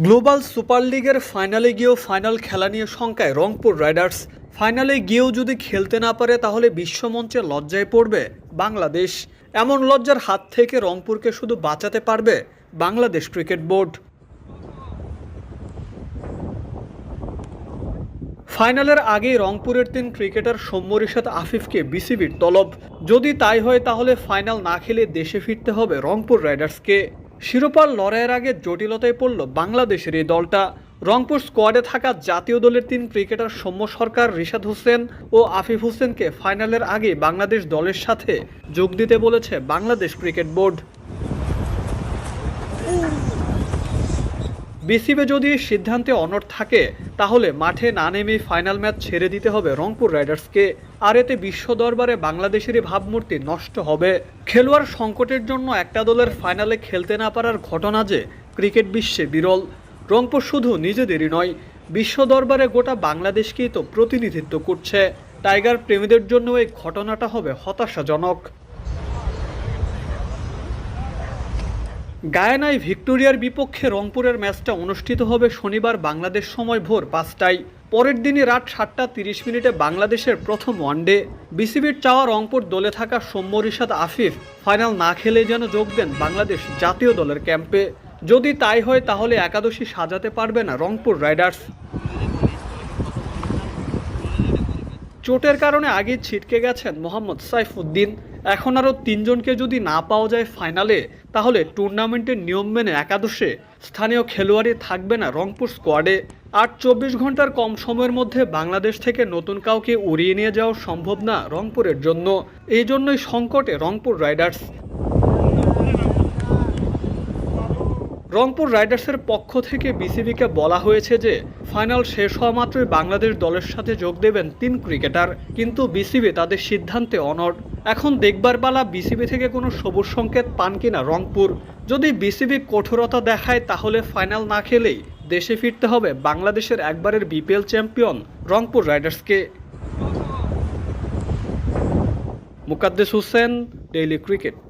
Global super লিগের ফাইনালে গিয়েও ফাইনাল খেলা নিয়ে শঙ্কায় রংপুর রাইডার্স। ফাইনালে গিয়েও যদি খেলতে না পারে তাহলে বিশ্বমঞ্চে লজ্জায় পড়বে বাংলাদেশ। এমন লজ্জার হাত থেকে রংপুরকে শুধু বাঁচাতে পারবে বাংলাদেশ ক্রিকেট বোর্ড। ফাইনালের আগেই রংপুরের 3 ক্রিকেটার সৌম্য রিশাদ আফিফকে বিসিবির তলব। যদি তাই হয় তাহলে ফাইনাল না খেলে দেশে ফিরতে হবে রংপুর রাইডার্সকে। শিরোপার লড়াইয়ের আগে জটিলতায় পড়ল বাংলাদেশের এই দলটা। রংপুর স্কোয়াডে থাকা জাতীয় দলের 3 ক্রিকেটার সৌম্য সরকার, রিশাদ হোসেন ও আফিফ হোসেনকে ফাইনালের আগে বাংলাদেশ দলের সাথে যোগ দিতে বলেছে বাংলাদেশ ক্রিকেট বোর্ড। বিসিবি যদি সিদ্ধান্তে অনড় থাকে তাহলে মাঠে না নেমেই ফাইনাল ম্যাচ ছেড়ে দিতে হবে রংপুর রাইডার্সকে। আর এতে বিশ্ব দরবারে বাংলাদেশেরই ভাবমূর্তি নষ্ট হবে। খেলোয়াড় সংকটের জন্য একটা দলের ফাইনালে খেলতে না পারার ঘটনা যে ক্রিকেট বিশ্বে বিরল। রংপুর শুধু নিজেদেরই নয়, বিশ্ব দরবারে গোটা বাংলাদেশকেই তো প্রতিনিধিত্ব করছে। টাইগার প্রেমীদের জন্য এই ঘটনাটা হবে হতাশাজনক। গায়ানায় ভিক্টোরিয়ার বিপক্ষে রংপুরের ম্যাচটা অনুষ্ঠিত হবে শনিবার বাংলাদেশ সময় ভোর 5টায়। পরের দিনই রাত 7টা 30 বাংলাদেশের প্রথম ওয়ানডে। বিসিবির চাওয়া রংপুর দলে থাকা সৌম্য রিশাদ আফিফ ফাইনাল না খেলে যেন যোগ দেন বাংলাদেশ জাতীয় দলের ক্যাম্পে। যদি তাই হয় তাহলে একাদশী সাজাতে পারবে না রংপুর রাইডার্স। চোটের কারণে আগে ছিটকে গেছেন মোহাম্মদ সাইফুদ্দিন। এখন আরও 3 জনকে যদি না পাওয়া যায় ফাইনালে, তাহলে টুর্নামেন্টের নিয়ম মেনে একাদশে স্থানীয় খেলোয়াড়ই থাকবে না রংপুর স্কোয়াডে। আর 24 ঘন্টার কম সময়ের মধ্যে বাংলাদেশ থেকে নতুন কাউকে উড়িয়ে নিয়ে যাওয়া সম্ভব না রংপুরের জন্য। এই জন্যই সংকটে রংপুর রাইডার্স। রংপুর রাইডার্সের পক্ষ থেকে বিসিবিকে বলা হয়েছে যে ফাইনাল শেষ হওয়া মাত্রই বাংলাদেশ দলের সাথে যোগ দেবেন 3 ক্রিকেটার, কিন্তু বিসিবি তাদের সিদ্ধান্তে অনড়। এখন দেখবার পালা বিসিবি থেকে কোনো সবুজ সংকেত পান কিনা রংপুর। যদি বিসিবি কঠোরতা দেখায় তাহলে ফাইনাল না খেলেই দেশে ফিরতে হবে বাংলাদেশের একবারের বিপিএল চ্যাম্পিয়ন রংপুর রাইডার্সকে। Mukaddes Hossain, Daily cricket.